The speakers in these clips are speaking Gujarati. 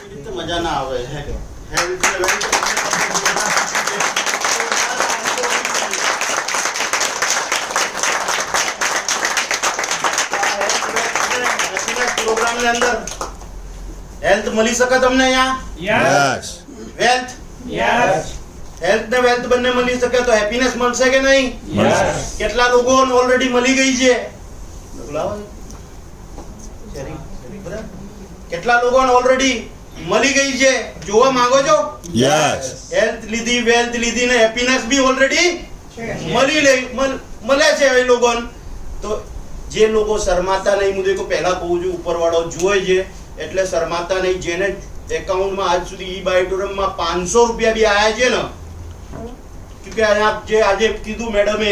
મજા ના આવે હેલ્થ પ્રોગ્રામ ની અંદર હેલ્થ મળી શકે તમને અહીંયા? યસ. વેલ્થ? યસ. હેલ્થ ને વેલ્થ બંને મળી શકે તો હેપીનેસ મળશે કે નહીં? યસ. કેટલા લોકો ઓલરેડી મળી ગઈ છે? કેટલા લોકો ઓલરેડી મળી ગઈ છે જોવા માંગો છો? યસ. હેલ્થ લીધી, વેલ્થ લીધી ને હેપીનેસ બી ઓલરેડી મળે છે એ લોકોને. તો જે લોકો શરમાતા નહીં, હું દેખો પહેલા કહું છું ઉપરવાળો જુએ છે એટલે શરમાતા નહીં. જેને એકાઉન્ટમાં આજ સુધી ઈ બાયોટોરમમાં 500 રૂપિયા બી આયા છે ને, કે અહીંયા જે આજે કીધું મેડમે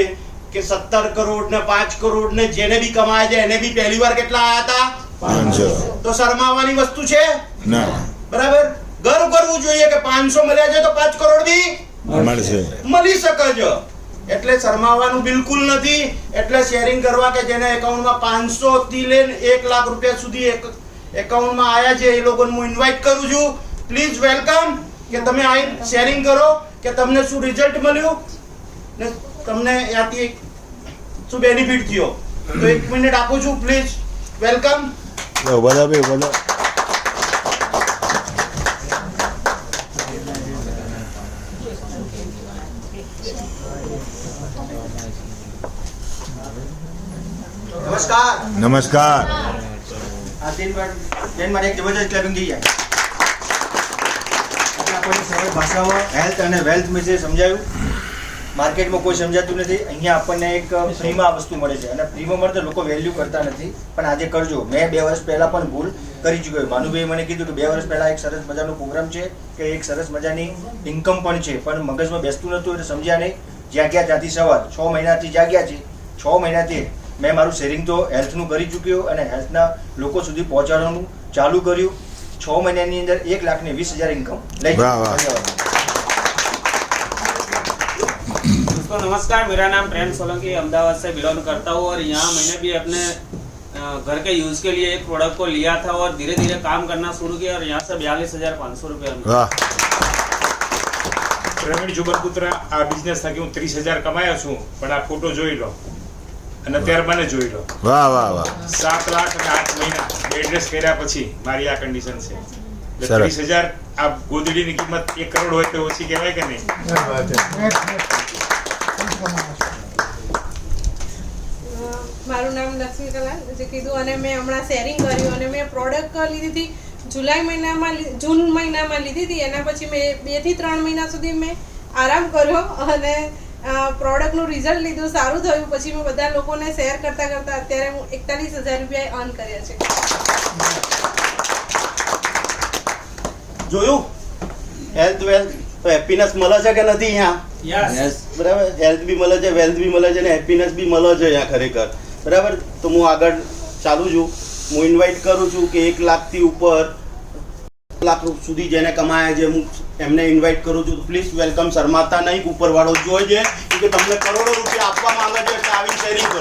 કે 17 કરોડ ને 5 કરોડ ને જેને બી કમાયા છે એને બી પહેલી વાર કેટલા આયા હતા? 500. તો શરમાવાની વસ્તુ છે? ના. બરાબર. ગર્વ કરવું જોઈએ કે 500 મળ્યા છે તો 5 કરોડ બી મળશે. મળી શકે છે. એટલે શરમાવાનું બિલકુલ નથી. એટલે શેરિંગ કરવા કે જેને એકાઉન્ટમાં 500 થી લઈને 1 લાખ રૂપિયા સુધી એકાઉન્ટમાં આયા છે એ લોકોને હું ઇન્વાઇટ કરું છું. પ્લીઝ વેલકમ કે તમે આ શેરિંગ કરો કે તમને શું રિઝલ્ટ મળ્યું ને તમને ત્યાંથી શું બેનિફિટ થયો. તો 1 મિનિટ આપું છું પ્લીઝ. વેલકમ. બધા બી બોલો. નમસ્કાર. નમસ્કાર. આ દિન માટે એક જબરજસ્ત ક્લેપિંગ થઈ જાય. આપણને સરળ ભાષામાં હેલ્થ અને વેલ્થ વિશે સમજાયું. માર્કેટમાં કોઈ સમજાતું નથી. અહીંયા આપણને એક ફ્રીમાં આ વસ્તુ મળે છે અને ફ્રીમાં મળે તો લોકો વેલ્યુ કરતા નથી. પણ આજે કરજો. મેં 2 વર્ષ પહેલા પણ ભૂલ કરી ચૂક્યો. માનુભાઈ મને કીધું કે 2 વર્ષ પહેલા એક સરસ મજાનો પ્રોગ્રામ છે કે એક સરસ મજાની ઇન્કમ પણ છે, પણ મગજમાં બેસતું નતું એટલે સમજ્યા નહીં. જાગ્યા ત્યાંથી સવાર 6 મહિનાથી જાગ્યા છે. 6 મહિનાથી મેં મારું શેરિંગ તો હેલ્થનું કરી ચૂક્યો અને હેલ્થના લોકો સુધી પહોંચાડવાનું ચાલુ કર્યું. 6 महीने अंदर 1,20,000 इनकम ले। दोस्तों नमस्कार, मेरा नाम प्रेम सोलंकी अहमदाबाद से बिलोंग करता हूँ और यहाँ मैंने भी अपने घर के यूज के लिए एक प्रोडक्ट को लिया था और धीरे धीरे काम करना शुरू किया और यहाँ से 42,500 रुपये। પ્રવીણ જુગલપુત્ર આ બિઝનેસ થકી હું 30,000 કમાયો છું, પણ આ ફોટો જોઈ લો અને અત્યારે મને જોઈ લો. વાહ વાહ વાહ. 7 લાખ અને 8 મહિના એડ્રેસ કર્યા પછી મારી આ કન્ડિશન છે. એટલે 30,000 આ ગોદડીની કિંમત 1 કરોડ હોય તો ઓછી કહેવાય કે નહીં? મારું નામ લક્ષ્મી કલા જે કીધું અને મેં હમણાં શેરિંગ કર્યું અને મેં પ્રોડક્ટ લીધી હતી જૂન મહિનામાં લીધી હતી. એના પછી મેં 2 થી 3 મહિના સુધી મેં આરામ કર્યો અને પ્રોડક્ટનું રિઝલ્ટ લીધું, સારું થયું. પછી મેં બધા લોકોને શેર કરતા કરતા અત્યારે હું 41,000 રૂપિયા અર્ન કર્યા છે. જોયું? હેલ્થ વેલ્થ તો હેપીનેસ મળે છે કે નથી અહીંયા? યસ. બરાબર. હેલ્થ બી મળે છે, વેલ્થ બી મળે છે અને હેપીનેસ બી મળે છે અહીંયા ખરેખર. બરાબર. તો હું આગળ ચાલુ છું. હું ઇન્વાઇટ કરું છું કે 1 લાખથી ઉપર લાખ સુધી જેને કમાયા છે હું એમને ઇન્વાઇટ કરું છું. Please welcome. શરમાતા નહીં. ઉપરવાળો જોઈ છે કે તમને કરોડો રૂપિયા આપવા માંગે છે એટલે આવી શેરિંગ કરો.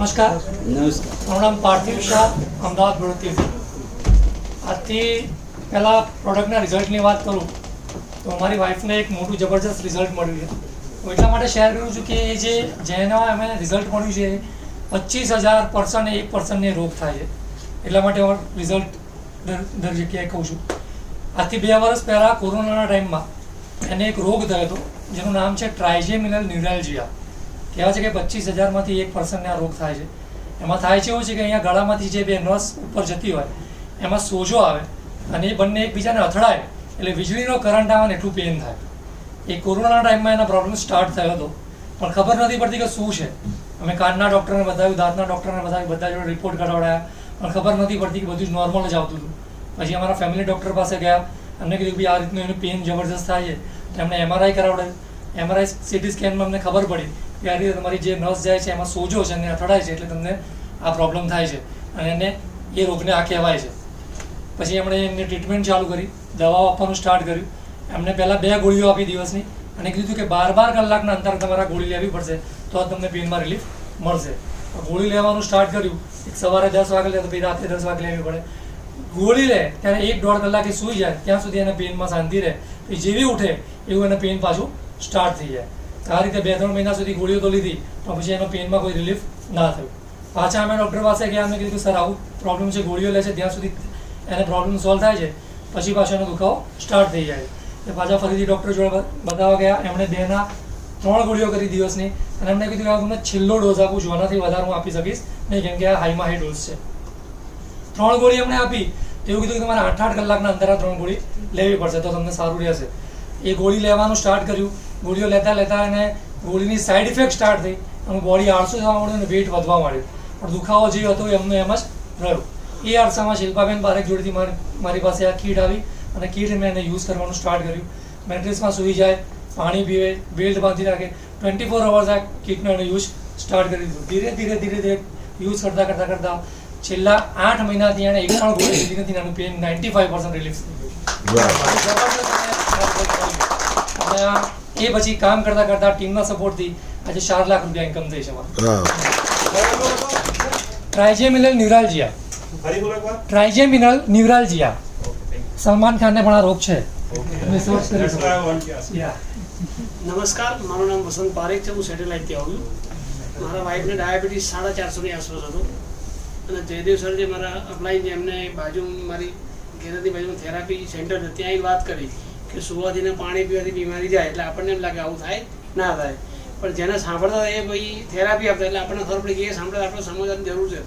નમસ્કાર. મારું નામ પાર્થિવ શાહ, અમદાવાદ બરોતીથી. આજથી પહેલાં પ્રોડક્ટના રિઝલ્ટની વાત કરું તો અમારી વાઈફને એક મોટું જબરજસ્ત રિઝલ્ટ મળ્યું છે. તો એટલા માટે શેર કરું છું કે એ જેના અમે રિઝલ્ટ મળ્યું છે 25,000 પર્સન 1 પર્સનને રોગ થાય છે. એટલા માટે રિઝલ્ટ દર જગ્યાએ કહું છું. આજથી 2 વર્ષ પહેલાં કોરોનાના ટાઈમમાં એને એક રોગ થયો હતો જેનું નામ છે ટ્રાઇજેમિનલ ન્યુરાલ્જિયા. કહેવાય છે કે 25,000માંથી 1 પર્સનને આ રોગ થાય છે. એમાં થાય છે એવું છે કે અહીંયા ગળામાંથી જે 2 નસ ઉપર જતી હોય એમાં સોજો આવે અને એ બંને એકબીજાને અથડાય એટલે વીજળીનો કરંટ આવે ને એટલું પેન થાય. એ કોરોનાના ટાઈમમાં એના પ્રોબ્લેમ સ્ટાર્ટ થયો હતો, પણ ખબર નથી પડતી કે શું છે. અમે કાનના ડૉક્ટરને બતાવ્યું, દાંતના ડૉક્ટરને બતાવ્યું, બધા જોડે રિપોર્ટ કરાવડાયા, પણ ખબર નથી પડતી કે બધું જ નોર્મલ જ આવતું હતું. પછી અમારા ફેમિલી ડૉક્ટર પાસે ગયા, અમને કીધું કે આ રીતનું એનું પેન જબરજસ્ત થાય છે. એમણે MRI કરાવડાવ્યું. MRI CT સ્કેનમાં અમને ખબર પડી કે આ રીતે તમારી જે નસ જાય છે એમાં સોજો છે અને અથડાય છે એટલે તમને આ પ્રોબ્લેમ થાય છે અને એને એ રોગને આ કહેવાય છે. પછી એમણે એમને ટ્રીટમેન્ટ ચાલુ કરી, દવાઓ આપવાનું સ્ટાર્ટ કર્યું. એમને પહેલાં 2 ગોળીઓ આપી દિવસની, અને કીધું કે 12 કલાકના અંતરે તમારે ગોળી લેવી પડશે તો જ તમને પેઇનમાં રિલીફ મળશે. ગોળી લેવાનું સ્ટાર્ટ કર્યું, એક સવારે 10 વાગે લે તો પછી રાત્રે 10 વાગે લેવી પડે. ગોળી લે ત્યારે 1-1.5 કલાકે સૂઈ જાય ત્યાં સુધી એને પેઇનમાં શાંતિ રહે, પછી જેવી ઉઠે એવું એને પેઇન પાછું સ્ટાર્ટ થઈ જાય. આ રીતે 2-3 મહિના સુધી ગોળીઓ તો લીધી પણ પછી એનો પેઇનમાં કોઈ રિલીફ ના થયું. પાછા અમે ડૉક્ટર પાસે ગયા, અમે કીધું સર આવું પ્રોબ્લેમ છે, ગોળીઓ લે છે ત્યાં સુધી એને પ્રોબ્લેમ સોલ્વ થાય છે, પછી પાછો એનો દુખાવો સ્ટાર્ટ થઈ જાય. એ પાછા ફરીથી ડૉક્ટર જોડે બતાવવા ગયા, એમણે 2ના 3 ગોળીઓ કરી દિવસની, અને એમને કીધું કે આ તમને છેલ્લો ડોઝ આપું છું, આનાથી વધારે હું આપી શકીશ નહીં, કેમ કે આ હાઈમાં હાઈ ડોઝ છે. 3 ગોળી એમણે આપી તો એવું કીધું કે તમારે 8-8 કલાકના અંતરે 3 ગોળી લેવી પડશે તો તમને સારું રહેશે. એ ગોળી લેવાનું સ્ટાર્ટ કર્યું. ગોળીઓ લેતા લેતા એને ગોળીની સાઈડ ઇફેક્ટ સ્ટાર્ટ થઈ, એનું બોડી આળસું થવા માંડ્યું અને વેઇટ વધવા માંડ્યું, પણ દુખાવો જે હતો એમનો એમ જ રહ્યો. એ અરસામાં શિલ્પાબેન પારેખ જોડેથી મારી પાસે આ કીટ આવી અને કીટ મેં એને યુઝ કરવાનું સ્ટાર્ટ કર્યું. મેટ્રેસમાં સૂઈ જાય, પાણી પીવે, બેલ્ટ બાંધી રાખે, 24 અવર્સ આ કીટનો એને યુઝ સ્ટાર્ટ કરી દીધું. ધીરે ધીરે યુઝ કરતા છેલ્લા 8 મહિનાથી એણે એક પણ ગોળી લીધી નથી, એનું પેઇન 95% રિલીફ થઈ ગયું. અને એ પછી કામ કરતા ટીમના સપોર્ટથી આજે 4 લાખ રૂપિયા ઇન્કમ થઈ છે. ટ્રાઇજેમિનલ ન્યુરાલ્જિયા, સલમાન ખાનને પણ આ રોગ છે. નમસ્કાર, મારું નામ વસંત પારેખ છે. હું સેટેલાઇટથી આવું છું. મારા વાઈફને ડાયાબિટીસ 450ની આસપાસ હતો અને જયદેવ સર જે મારા અપ્લાય છે એમને મારી ઘેરથી બાજુમાં થેરાપી સેન્ટર છે ત્યાં વાત કરી કે સુવાથી ને પાણી પીવાથી બીમારી જાય, એટલે આપણને એમ લાગે આવું થાય ના થાય, પણ જેને સાંભળતા એ ભાઈ થેરાપી આપતા એટલે આપણને ખબર પડી કે એ સાંભળે આપણે સમજવાની જરૂર છે.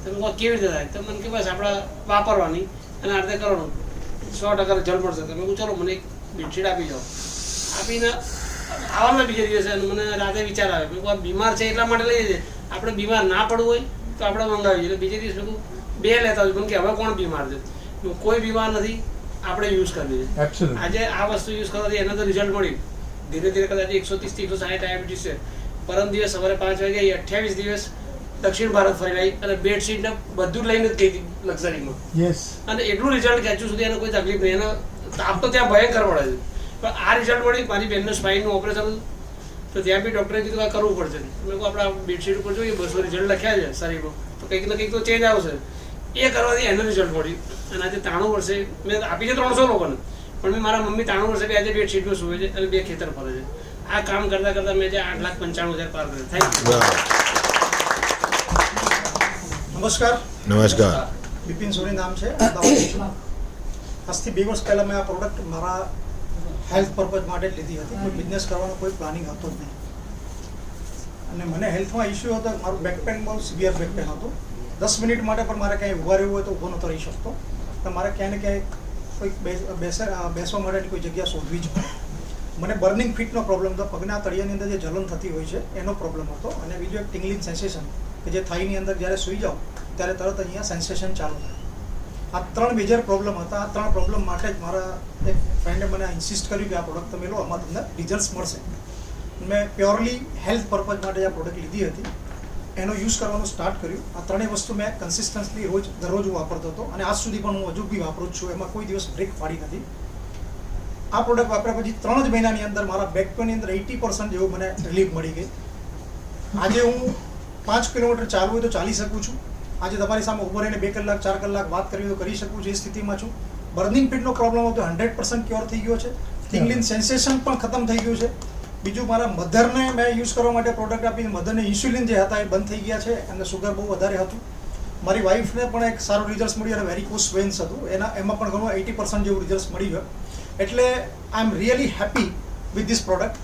તમે કહો કેવી રીતે થાય, તો મને કે બસ આપણે વાપરવાની અને આ રીતે કરવાનું, 100% રિઝલ્ટ મળશે. તમે કહું ચલો મને એક બેડશીટ આપી જાઓ. આપીને આવવાના બીજા દિવસે મને રાતે વિચાર આવે, મેં કહું બીમાર છે એટલા માટે લઈએ છીએ, આપણે બીમાર ના પડવું હોય તો આપણે મંગાવીએ. એટલે બીજે દિવસે મેં 2 લેતા હોય, પણ કે હવે કોણ બીમાર છે, કોઈ બીમાર નથી, આપણે યુઝ કરવી છે. આજે આ વસ્તુ યુઝ કરવાથી એને તો રિઝલ્ટ મળ્યું. ધીરે ધીરે કદાચ 130 થી 160 ડાયાબિટીસ છે. પરમ દિવસ સવારે 5 વાગે 28 દિવસ દક્ષિણ ભારત ફરી આવી અને બેડશીટ ને બધું લઈને જ ગઈ હતી લક્ઝરીમાં. અને એટલું રિઝલ્ટ કે હજુ સુધી એને કોઈ તકલીફ નહીં. એનો તાપ તો ત્યાં ભયંકર મળે છે, પણ આ રિઝલ્ટ મળી. મારી બેનનું સ્પાઇનનું ઓપરેશન હતું તો ત્યાં બી ડૉક્ટરે કીધું આ કરવું પડશે. મેં કહું આપણે બેડશીટ ઉપર જોઈએ 200 રિઝલ્ટ લખ્યા છે શરીરમાં, તો કંઈક ને કંઈક તો ચેન્જ આવશે. એ કરવાથી એનું રિઝલ્ટ મળ્યું. અને આજે 93 વર્ષે મેં આપી છે 300 લોકોને, પણ મેં મારા મમ્મી 93 વર્ષે આજે બેડશીટમાં સૂવે છે અને 2 ખેતર ફરે છે. આ કામ કરતાં મેં જે 8,95,000 પાર કર્યો. Thank you. નમસ્કાર. બિપિન સોની નામ છે. આજથી 2 વર્ષ પહેલાં મેં આ પ્રોડક્ટ મારા હેલ્થ પર્પઝ માટે જ લીધી હતી. કોઈ બિઝનેસ કરવાનો કોઈ પ્લાનિંગ હતો જ નહીં. અને મને હેલ્થમાં ઇસ્યુ હતો, મારું બેક પેન બહુ સિવિયર બેક પેન હતું. 10 મિનિટ માટે પણ મારે ક્યાંય ઊભા રહેવું હોય તો ઊભો નહોતો રહી શકતો. તો મારે ક્યાંય ને ક્યાંય કોઈ બેસવા માટેની કોઈ જગ્યા શોધવી જ પડે. મને બર્નિંગ ફિટનો પ્રોબ્લેમ હતો, પગના તળિયાની અંદર જે જલન થતી હોય છે એનો પ્રોબ્લેમ હતો. અને બીજો એક ટિંગલિંગ સેન્સેશન કે જે થાઈની અંદર જ્યારે સૂઈ જાઓ ત્યારે તરત અહીંયા સેન્સેશન ચાલુ થાય. આ 3 મેજર પ્રોબ્લેમ હતા. આ 3 પ્રોબ્લેમ માટે જ મારા એક ફ્રેન્ડે મને ઇન્સિસ્ટ કર્યું કે આ પ્રોડક્ટ તમે લો, આમાં તમને રિઝલ્ટ મળશે. મેં પ્યોરલી હેલ્થ પર્પઝ માટે આ પ્રોડક્ટ લીધી હતી, એનો યુઝ કરવાનું સ્ટાર્ટ કર્યું. આ 3 વસ્તુ મેં કન્સિસ્ટન્સલી દરરોજ વાપરતો હતો અને આજ સુધી પણ હું હજુ બી વાપરું છું. એમાં કોઈ દિવસ બ્રેક પાડી નથી. આ પ્રોડક્ટ વાપર્યા પછી 3 જ મહિનાની અંદર મારા બેક પેનની અંદર 80% જેવું મને રિલીફ મળી ગઈ. આજે હું 5 કિલોમીટર ચાલવું હોય તો ચાલી શકું છું. આજે તમારી સામે ઊભો રહીને 2 કલાક 4 કલાક વાત કરવી તો કરી શકું છું. એ સ્થિતિમાં છું. બર્નિંગ ફિટનો પ્રોબ્લેમ હતો 100% ક્યોર થઈ ગયો છે. ટિંગલિંગ સેન્સેશન પણ ખતમ થઈ ગયું છે. બીજું મારા મધરને મેં યુઝ કરવા માટે પ્રોડક્ટ આપી. મધરને ઇન્સ્યુલિન જે હતા એ બંધ થઈ ગયા છે, અને સુગર બહુ વધારે હતું. મારી વાઈફને પણ એક સારું રિઝલ્ટ મળ્યું અને વેરિકોસ વેન્સ હતું, એમાં પણ ઘણું 80% જેવું રિઝલ્ટ મળી ગયું. એટલે I am really happy with this product.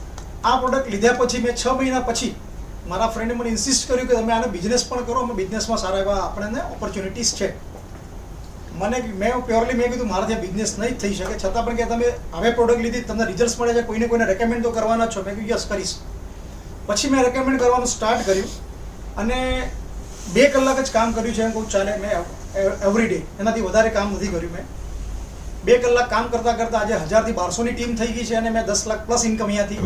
આ પ્રોડક્ટ લીધા પછી મેં 6 મહિના પછી મારા ફ્રેન્ડે મને ઇન્સિસ્ટ કર્યું કે તમે આનો બિઝનેસ પણ કરો, અમે બિઝનેસમાં સારા એવા આપણને ઓપોર્ચ્યુનિટીઝ છે. મેં કીધું મારાથી બિઝનેસ નહીં થઈ શકે, છતાં પણ કે તમે હવે પ્રોડક્ટ લીધી, તમને રિઝલ્ટ મળે છે, કોઈને રેકમેન્ડ તો કરવાના છો. મેં કીધું યસ કરીશ. પછી મેં રેકમેન્ડ કરવાનું સ્ટાર્ટ કર્યું અને 2 કલાક જ કામ કર્યું છે એમ કહું ચાલે. મેં એવરી ડે એનાથી વધારે કામ નથી કર્યું. મેં 2 કલાક કામ કરતાં આજે 1000 થી 1200ની ટીમ થઈ ગઈ છે અને મેં 10 લાખ પ્લસ ઇન્કમ અહીંયાથી.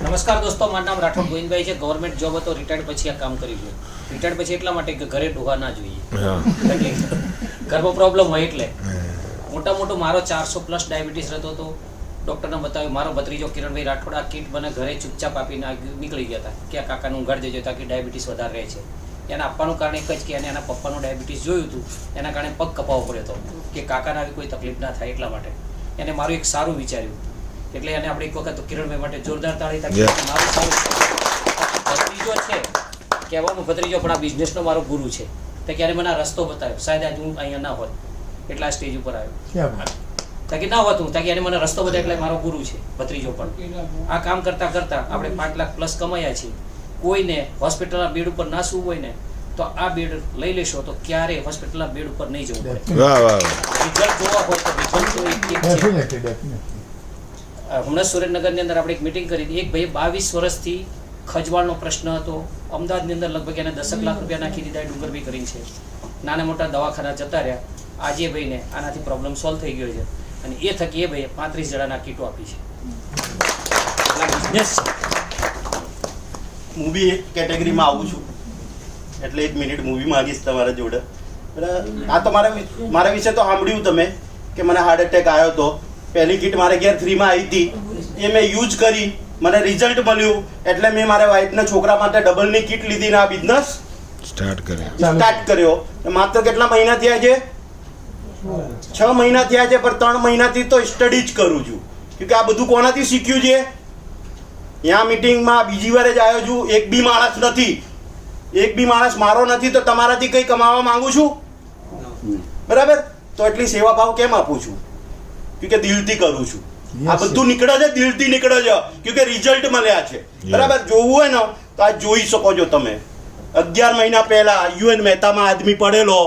નમસ્કાર દોસ્તો, મારું નામ રાઠોડ ગોવિંદભાઈ છે. ગવર્મેન્ટ જોબ હતો, રિટાયર્ડ પછી આ કામ કર્યું છે. રિટાયર્ડ પછી એટલા માટે કે ઘરે ડોહા ના જોઈએ, ઘરમાં પ્રોબ્લેમ હોય એટલે. મોટો મારો 400+ ડાયાબિટીસ રહેતો હતો. ડૉક્ટરને બતાવ્યું. મારો ભત્રીજો કિરણભાઈ રાઠોડ આ કીટ મને ઘરે ચૂપચાપ આપીને નીકળી ગયા હતા કે આ કાકાનું ઊંઘાડી દેજો તાકી ડાયાબિટીસ વધારે રહે છે. એને આપવાનું કારણ એક જ કે એને એના પપ્પાનું ડાયાબિટીસ જોયું હતું, એના કારણે પગ કપાવવો પડ્યો હતો કે કાકાને આવી કોઈ તકલીફ ના થાય એટલા માટે. એને મારું એક સારું વિચાર્યું એટલે એને આપણે એક વખત કિરણભાઈ માટે જોરદાર તાળી તાકી મારું સારું ભત્રીજો છે કહેવાનું ભત્રીજો પણ આ બિઝનેસનો મારો ગુરુ છે તો ક્યારે મને આ રસ્તો બતાવ્યો. શાયદ આજે હું અહીંયા ના હોત એટલા સ્ટેજ ઉપર આવ્યો તાકી ના હોત હું તાકી એને મને રસ્તો બતાવ્યો એટલે મારો ગુરુ છે ભત્રીજો પણ. આ કામ કરતાં કરતાં આપણે 5 લાખ પ્લસ કમાયા છીએ. કોઈને હોસ્પિટલના બેડ ઉપર ના સૂવું હોય ને તો આ બેડ લઈ લેશો તો ક્યારે હોસ્પિટલના બેડ ઉપર નહીં જવું પડે. વાહ વાહ રિઝલ્ટ જોવા હોય તો રિઝલ્ટ તો એક છે. હમણાં સુરેન્દ્રનગરની અંદર આપણે એક મિટિંગ કરી હતી. એક ભાઈ 22 વર્ષથી ખજવાળનો પ્રશ્ન હતો. અમદાવાદની અંદર લગભગ એને 10 લાખ રૂપિયા નાખી દીધા ડુંગરભાઈ કરીને છે. નાના મોટા દવાખાના જતા રહ્યા. આજે ભાઈને આનાથી પ્રોબ્લેમ સોલ્વ થઈ ગયો છે અને એ થકી એ ભાઈએ 35 જણાના કીટો આપી છે. બિઝનેસ છે. હું બી એક કેટેગરીમાં આવું છું એટલે 1 મિનિટ મૂવી માંગીશ તમારા જોડે. બરાબર, આ તો મારા વિશે તો સાંભળ્યું તમે કે મને હાર્ટ એટેક આવ્યો હતો. પહેલી કીટ મારે ઘેર ફ્રીમાં આવી હતી, એ મેં યુઝ કરી, મને રિઝલ્ટ મળ્યું એટલે મેં મારા વાઈફના છોકરા માટે ડબલની કીટ લીધી ને આ બિઝનેસ સ્ટાર્ટ કર્યો. માત્ર કેટલા મહિના થયા છે? 6 મહિના થયા છે, પણ 3 મહિનાથી તો સ્ટડી જ કરું છું. કેમ કે આ બધું કોનાથી શીખ્યું છે? અહીંયા મીટિંગમાં બીજી વાર જ આવ્યો છું. એક બી માણસ મારો નથી તો તમારાથી કંઈ કમાવા માંગુ છું? બરાબર, તો એટલી સેવા ભાવ કેમ આપું છું? કે દિલથી કરું છું. આ બધું નીકળે છે, દિલથી નીકળે છે, કે રિઝલ્ટ મળ્યા છે. બરાબર, જોવું હોય ને તો આ જોઈ શકો છો તમે. 11 મહિના પહેલા યુએન મહેતામાં આદમી પડેલો.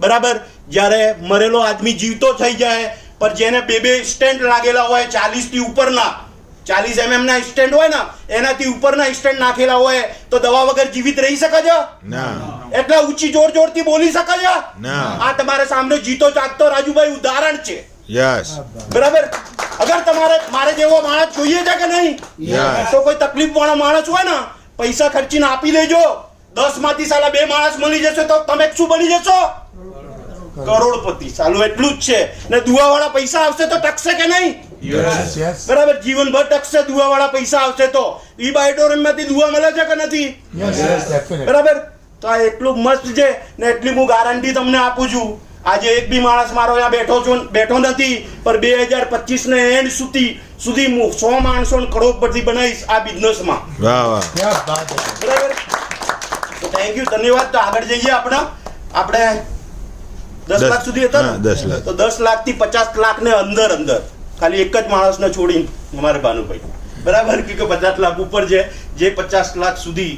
બરાબર, જ્યારે મરેલો આદમી જીવતો થઈ જાય પણ જેને 2 સ્ટેન્ટ લાગેલા હોય 40 થી ઉપરના 40 mm ના સ્ટેન્ડ હોય ને એનાથી ઉપરના સ્ટેન્ડ નાખેલા હોય તો દવા વગર જીવિત રહી શકે છે? એટલે ઊંચી જોરથી બોલી શકે છે? આ તમારે સામે જીતો જાગતો રાજુભાઈ ઉદાહરણ છે. બરાબર, અગર મારે જેવો માણસ જોઈએ છે કે નહીં? તો કોઈ તકલીફ વાળો માણસ હોય ને પૈસા ખર્ચીને આપી દેજો. 10 માંથી સાલા 2 માણસ મળી જશે તો તમે શું બની જશો? કરોડપતિ. સાલું એટલું જ છે. ને દુઆવાળા પૈસા આવશે તો ટકશે કે નહીં? બરાબર, જીવનભર ટકશે. દુઆવાળા પૈસા આવશે તો ઈ બાયોડોરમમાંથી દુઆ મળે છે કે નથી? બરાબર, તો આ એટલું મસ્ત છે ને એટલી હું ગારંટી તમને આપું છું. આજે એક બી માણસ મારો અહીંયા બેઠો નથી, પણ 2025 ને એન્ડ સુધી હું 100 માણસો કરોડપતિ બનાવીશ આ બિઝનેસમાં. બરાબર, તો થેન્ક યુ, ધન્યવાદ. તો આગળ જઈએ. આપણે 10 લાખ સુધી હતા ને? તો 10 લાખ થી 50 લાખ ને અંદર ખાલી એક જ માણસને છોડીને અમારે ભાનુભાઈ. બરાબર, કે 50 લાખ ઉપર છે જે 50 લાખ સુધી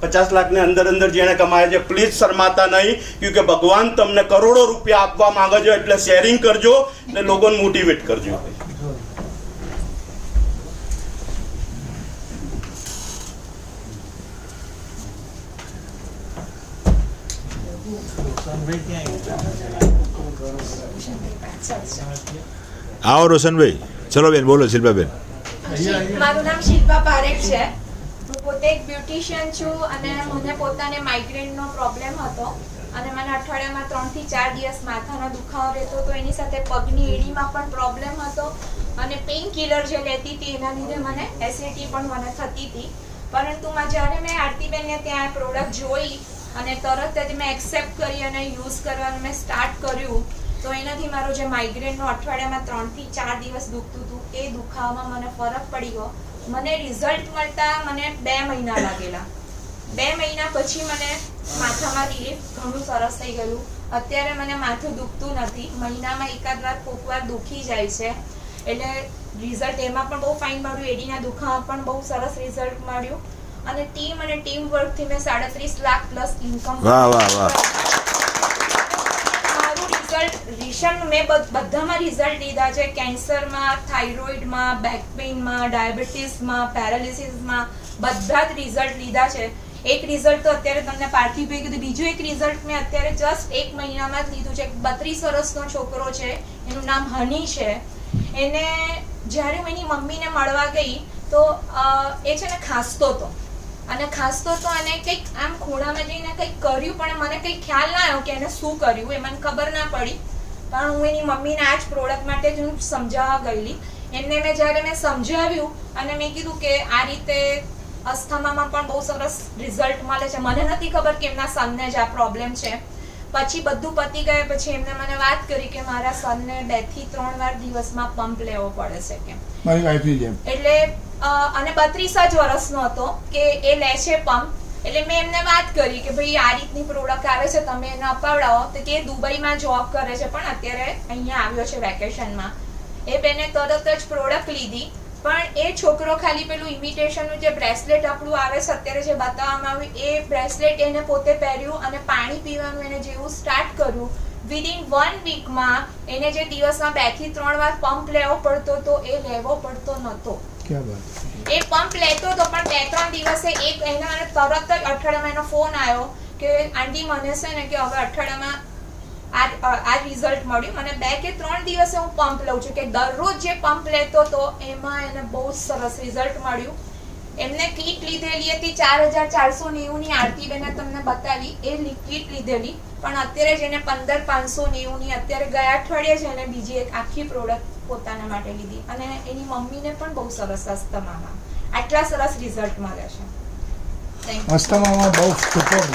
50 લાખ ને અંદર જેને કમાય છે. પ્લીઝ શરમાતા નહીં, કે ભગવાન તમને કરોડો રૂપિયા આપવા માંગે છે. એટલે શેરિંગ કરજો ને લોકોને મોટિવેટ કરજો. આવો રોશનભાઈ. ચલો બેન બોલો. શિલ્પાબેન. મારું નામ શિલ્પા પારેખ છે. હું પોતે એક બ્યુટિશિયન છું અને મને પોતાને માઇગ્રેનનો પ્રોબ્લેમ હતો અને મને અઠવાડિયામાં 3 થી 4 દિવસ માથાનો દુખાવો રહેતો હતો. એની સાથે પગની એડીમાં પણ પ્રોબ્લેમ હતો અને પેઇન કિલર જે લેતી હતી એના લીધે મને એસિડિટી પણ મને થતી હતી. પરંતુ જ્યારે મેં આરતીબેનને ત્યાં પ્રોડક્ટ જોઈ અને તરત જ મેં એક્સેપ્ટ કરી અને યુઝ કરવાનું મેં સ્ટાર્ટ કર્યું તો એનાથી મારો જે માઇગ્રેનનો અઠવાડિયામાં 3 થી 4 દિવસ દુખતું હતું એ દુખાવામાં મને ફરક પડી ગયો. મને રિઝલ્ટ મળતા મને 2 મહિના લાગેલા. 2 મહિના પછી મને માથામાં રિલીફ ઘણું સરસ થઈ ગયું. અત્યારે મને માથું દુખતું નથી. મહિનામાં એકાદ વાર કોક વાર દુખી જાય છે. એટલે રિઝલ્ટ એમાં પણ બહુ ફાઇન મળ્યું. એડીના દુખાવા પણ બહુ સરસ રિઝલ્ટ મળ્યું અને ટીમ વર્કથી મેં 37 લાખ પ્લસ ઇન્કમ. મેં બધામાં રિઝલ્ટ લીધા છે. કેન્સરમાં, થાઇરોઇડમાં, બેક પેઇનમાં, ડાયાબિટીસમાં, પેરાલિસિસમાં બધા જ રિઝલ્ટ લીધા છે. એક રિઝલ્ટ તો અત્યારે તમને પાર્થિવભાઈ કીધું. બીજું એક રિઝલ્ટ મેં અત્યારે જસ્ટ 1 મહિનામાં જ લીધું છે. 32 વર્ષનો છોકરો છે, એનું નામ હની છે. એને જ્યારે હું એની મમ્મીને મળવા ગઈ તો એ છે ને ખાંસતો હતો અને કંઈક આમ ખૂણામાં જઈને કંઈક કર્યું પણ મને કંઈ ખ્યાલ ના આવ્યો કે એને શું કર્યું, એ મને ખબર ના પડી. કારણ હું એની મમ્મીને આ જ પ્રોડક્ટ માટે જ હું સમજાવવા ગયેલી. એમને જ્યારે મેં સમજાવ્યું અને મેં કીધું કે આ રીતે અસ્થમામાં પણ બહુ સરસ રિઝલ્ટ મળે છે. મને નથી ખબર કે એમના સનને જ આ પ્રોબ્લેમ છે. પછી બધું પતી ગયા પછી એમને મને વાત કરી કે મારા સનને 2 થી 3 વાર દિવસમાં પંપ લેવો પડે છે કે મારી વાઈફની જેમ. એટલે અને 32 જ વર્ષનો હતો કે એ લે છે પંપ. એટલે મેં એમને વાત કરી કે ભાઈ આ રીતની પ્રોડક્ટ આવે છે, તમે એને અપાવડાવો. તો કે દુબઈમાં જોબ કરે છે પણ અત્યારે અહીંયા આવ્યો છે વેકેશનમાં. એ બેને તરત જ પ્રોડક્ટ લીધી. પણ એ છોકરો ખાલી પેલું ઇમિટેશનનું જે બ્રેસલેટ આપણું આવે છે અત્યારે જે બતાવવામાં આવ્યું, એ બ્રેસલેટ એને પોતે પહેર્યું અને પાણી પીવાનું એને જેવું સ્ટાર્ટ કર્યું, વિધિન 1 વીકમાં એને જે દિવસમાં 2 થી 3 વાર પંપ લેવો પડતો તો એ લેવો પડતો નહોતો. એ પંપ લેતો હતો પણ 2-3 દિવસે એને મને તરત જ અઠવાડિયામાં એનો ફોન આવ્યો કે આંટી મને છે ને કે હવે અઠવાડિયામાં આ રિઝલ્ટ મળ્યું. મને 2 કે 3 દિવસે હું પંપ લઉં છું કે દરરોજ જે પંપ લેતો હતો એમાં એને બહુ સરસ રિઝલ્ટ મળ્યું. એમને કીટ લીધેલી હતી 4490 ની. આરતીબેને તમને બતાવી એ કીટ લીધેલી, પણ અત્યારે જ એને 15590 ની અત્યારે ગયા અઠવાડિયે જ એને બીજી એક આખી પ્રોડક્ટ પોતાના માટે લીધી અને એની મમ્મીને પણ બહુ સરસ અસ્થમામાં આટલા સરસ રિઝલ્ટ મળે છે. Thank you. અસ્થમામાં બહુ સુપર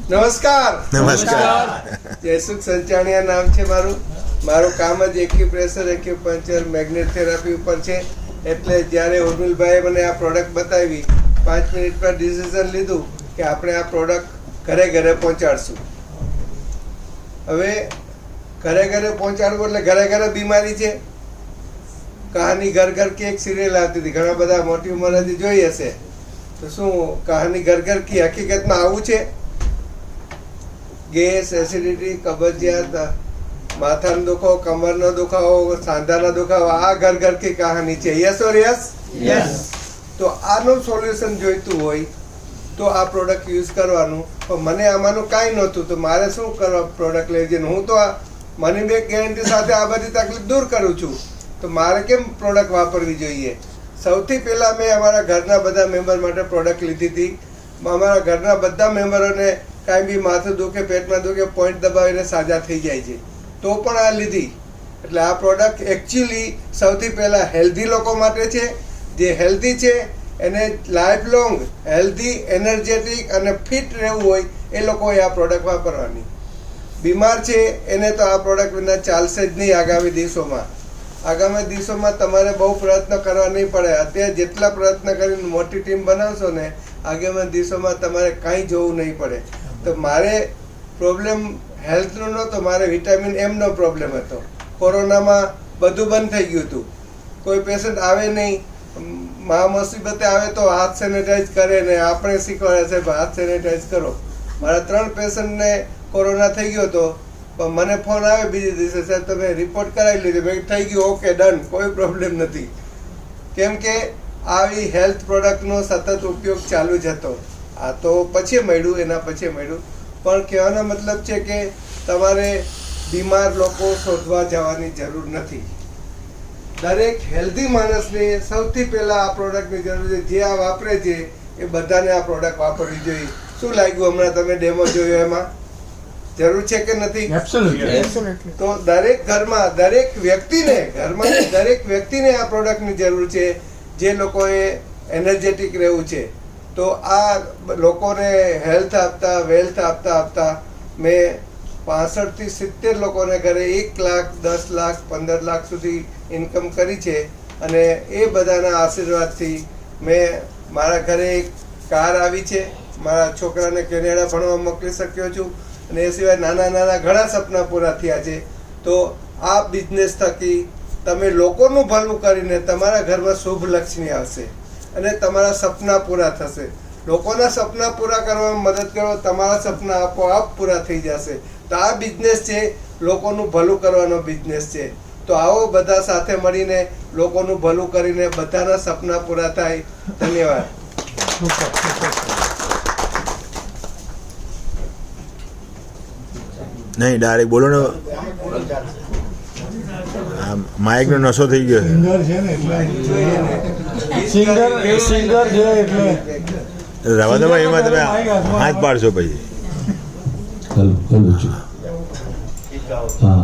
નમસ્કાર. નમસ્કાર. જયસુખ સંચાણિયા નામ છે મારું કામ જ એક્યુપ્રેશર, એક્યુપંચર, મેગ્નેટ થેરાપી ઉપર છે. એટલે જ્યારે ઉર્મિલભાઈએ મને આ પ્રોડક્ટ બતાવી 5 મિનિટ પર ડિસિઝન લીધું કે આપણે આ પ્રોડક્ટ ઘરે ઘરે પહોંચાડશું. હવે ઘરે પહોંચાડવું એટલે ઘરે બીમારી છે. કહાની ઘર ઘર કી એક સિરિયલ આવતી હતી, ઘણા બધા મોટી ઉંમરેથી જોઈ હશે. તો શું કહાની ઘર ઘર કી હકીકતમાં આવું છે? ગેસ, એસિડિટી, કબજિયાત, માથાનો દુખાવો, કમરનો દુખાવો, સાંધાનો દુખાવો, આ ઘર ઘર કી કહાની છે. Yes or yes? તો આનું સોલ્યુશન જોઈતું હોય તો આ પ્રોડક્ટ યુઝ કરવાનું. પણ મને આમાંનું કાંઈ નહોતું, તો મારે શું કરવા પ્રોડક્ટ લેવી જોઈએ? હું તો આ મની બેક ગેરંટી સાથે આ બધી તકલીફ દૂર કરું છું, તો મારે કેમ પ્રોડક્ટ વાપરવી જોઈએ? સૌથી પહેલાં મેં અમારા ઘરના બધા મેમ્બર માટે પ્રોડક્ટ લીધી હતી. અમારા ઘરના બધા મેમ્બરોને કાંઈ બી માથું દુખે, પેટમાં દુખે, પોઈન્ટ દબાવીને સાજા થઈ જાય છે. તો પણ આ લીધી. એટલે આ પ્રોડક્ટ એકચ્યુઅલી સૌથી પહેલાં હેલ્ધી લોકો માટે છે. જે હેલ્ધી છે એને લાઈફ લોંગ હેલ્ધી, એનર્જેટિક અને ફિટ રહેવું હોય એ લોકોએ આ પ્રોડક્ટ વાપરવાની. બીમાર છે એને તો આ પ્રોડક્ટ વિના ચાલશે જ નહીં. આગામી દિવસોમાં તમારે બહુ પ્રયત્ન કરવા નહીં પડે. અત્યારે જેટલા પ્રયત્ન કરીને મોટી ટીમ બનાવશો ને, આગામી દિવસોમાં તમારે કાંઈ જોવું નહીં પડે. તો મારે પ્રોબ્લેમ હેલ્થનો નહોતો, મારે વિટામિન એમનો પ્રોબ્લેમ હતો. કોરોનામાં બધું બંધ થઈ ગયું હતું, કોઈ પેશન્ટ આવે નહીં. મુસીબતે આવે તો હાથ સેનેટાઈઝ કરે ને આપણે શીખવાડે છે હાથ સેનેટાઈઝ કરો. મારા 3 પેશન્ટને કોરોના થઈ ગયો હતો, પણ મને ફોન આવે બીજે દિવસે, સાહેબ તમે રિપોર્ટ કરાવી લીધો. મેં થઈ ગયું, ઓકે ડન, કોઈ પ્રોબ્લેમ નથી. કેમ કે આવી હેલ્થ પ્રોડક્ટનો સતત ઉપયોગ ચાલુ જ હતો. આ તો પછી મળ્યું, એના પછી મળ્યું. પણ કહેવાનો મતલબ છે કે તમારે બીમાર લોકો શોધવા જવાની જરૂર નથી. દરેક હેલ્ધી માણસને સૌથી પહેલાં આ પ્રોડક્ટની જરૂર છે. જે આ વાપરે છે એ બધાને આ પ્રોડક્ટ વાપરવી જોઈએ. શું લાગ્યું હમણાં તમે ડેમો જોયો? એમાં જરૂર છે કે નથી? તો દરેક ઘરમાં દરેક વ્યક્તિને આ પ્રોડક્ટની જરૂર છે, જે લોકોએ એનર્જેટિક રહેવું છે. તો આ લોકોને હેલ્થ આપતા, વેલ્થ આપતા મેં 65 થી 70 લોકોને ઘરે 1 લાખ, 10 લાખ, 15 લાખ સુધી ઇન્કમ કરી છે. અને એ બધાના આશીર્વાદથી મેં મારા ઘરે એક કાર આવી છે. મારા છોકરાને કેનેડા ભણવા મોકલી શક્યો છું. અને એ સિવાય નાના ઘણા સપના પૂરા થયા છે. તો આ બિઝનેસ થકી તમે લોકોનું ભલું કરીને તમારા ઘરમાં શુભ લક્ષ્મી આવશે અને તમારા સપના પૂરા થશે. લોકોના સપના પૂરા કરવામાં મદદ કરો, તમારા સપના આપોઆપ પૂરા થઈ જશે. તો આ બિઝનેસ છે, લોકોનું ભલું કરવાનો બિઝનેસ છે. તો આવો બધા સાથે મળીને લોકોનું ભલું કરીને બધાના સપના પૂરા થાય. ધન્યવાદ. નહીં, ડાયરેક્ટ બોલો ને. માઇકનો નશો થઈ ગયો છે. સિંગર છે એટલે રવા દો ભાઈ, એમાં તમે હાથ પાડશો પછી. હા,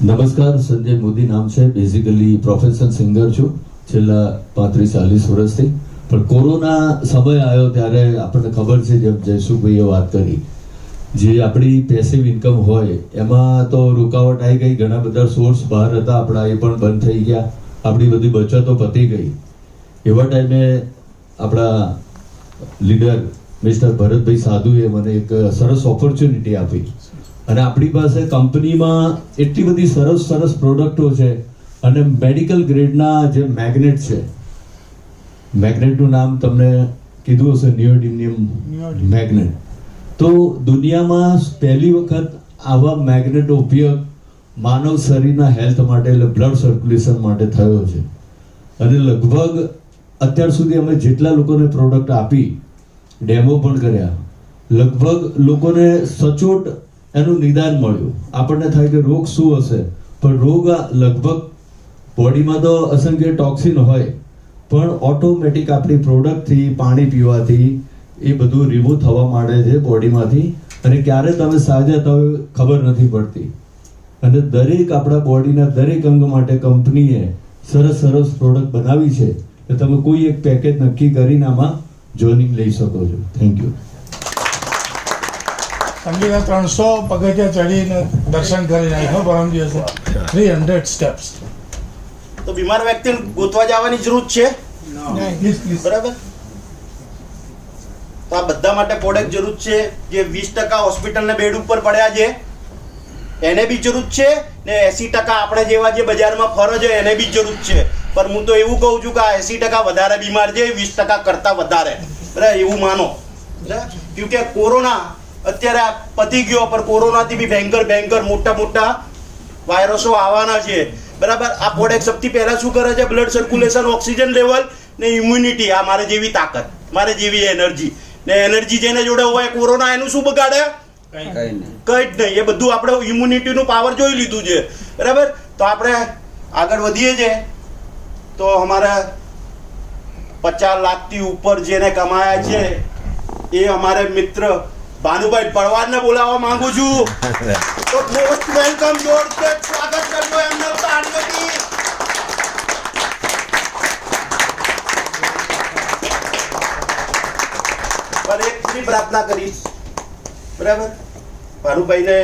નમસ્કાર. સંજય મોદી નામ છે. બેઝિકલી પ્રોફેશનલ સિંગર છું છેલ્લા 35-40 વર્ષથી. પણ કોરોના સમય આવ્યો ત્યારે આપણને ખબર છે, જેમ જયસુખભાઈએ વાત કરી, જે આપણી પેસિવ ઇન્કમ હોય એમાં તો રૂકાવટ આવી ગઈ. ઘણા બધા સોર્સ બહાર હતા આપણા, એ પણ બંધ થઈ ગયા. આપણી બધી બચતો પતી ગઈ. એવા ટાઈમે આપણા લીડર મિસ્ટર ભરતભાઈ સાધુએ મને એક સરસ ઓપોર્ચ્યુનિટી આપી. અને આપણી પાસે કંપનીમાં એટલી બધી સરસ સરસ પ્રોડક્ટો છે અને મેડિકલ ગ્રેડના જે મેગ્નેટ છે, મેગ્નેટનું નામ તમને કીધું હશે, નિયોડિનિયમ મેગ્નેટ. તો દુનિયામાં પહેલી વખત આવા મેગ્નેટનો ઉપયોગ માનવ શરીરના હેલ્થ માટે, એટલે બ્લડ સર્ક્યુલેશન માટે થયો છે. અને લગભગ અત્યાર સુધી અમે જેટલા લોકોને પ્રોડક્ટ આપી, ડેમો પણ કર્યા, લગભગ લોકોને સચોટ એનું નિદાન મળ્યું. આપણને થાય કે રોગ શું હશે, પણ રોગ લગભગ બોડીમાં તો અસંખ્ય ટોક્સિન હોય, પણ ઓટોમેટિક આપણી પ્રોડક્ટથી, પાણી પીવાથી એ બધું રિમૂવ થવા માંડે છે બોડીમાંથી. અને ક્યારે તમે સાજા થાવ ખબર નથી પડતી. અને દરેક આપણા બોડીના દરેક અંગ માટે કંપનીએ સરસ સરસ પ્રોડક્ટ બનાવી છે કે તમે કોઈ એક પેકેજ નક્કી કરીને આમાં જોઈનિંગ લઈ શકો છો. Thank you. સંગીતા 300 પગથિયા ચડીને દર્શન કરી નાખ્યો પરમ દિવસે. 300 સ્ટેપ્સ. તો બીમાર વ્યક્તિને ગોતવા જવાની જરૂર છે? બરાબર. તો આ બધા માટે પ્રોડક્ટ જરૂર છે. જે 20% હોસ્પિટલના બેડ ઉપર પડ્યા છે એને બી જરૂર છે, ને 80% આપણે જેવા જે બજારમાં ફરો છે એને બી જરૂર છે. પણ હું તો એવું કહું છું કે આ 80% વધારે બીમાર છે, 20% કરતા વધારે. બરાબર, એવું માનો. બરાબર, કે કોરોના અત્યારે પતી ગયો, પણ કોરોનાથી બી ભયંકર મોટા મોટા વાયરસો આવવાના છે. બરાબર. આ પ્રોડક્ટ સૌથી પહેલા શું કરે છે? બ્લડ સર્ક્યુલેશન, ઓક્સિજન લેવલ ને ઇમ્યુનિટી. આ મારે જેવી તાકાત, મારે જેવી એનર્જી, ને એનર્જી જેને જોડે હોય, કોરોના એનું શું બગાડે? કઈ જ નહીં. એ બધું આપણે ઇમ્યુનિટીનું પાવર જોઈ લીધું છે. બરાબર. તો આપણે આગળ વધીએ છીએ. તો અમારે 50 લાખથી ઉપર જેને કમાયા છે એ અમારે મિત્ર ભાનુભાઈ પડવારને બોલાવવા માંગુ છું. તો મોસ્ટ વેલકમ, જોરદાર સ્વાગત કરજો એમનો તાળીઓથી. પર એક થોડી પ્રાર્થના કરીશ. બરાબર. ભાનુભાઈને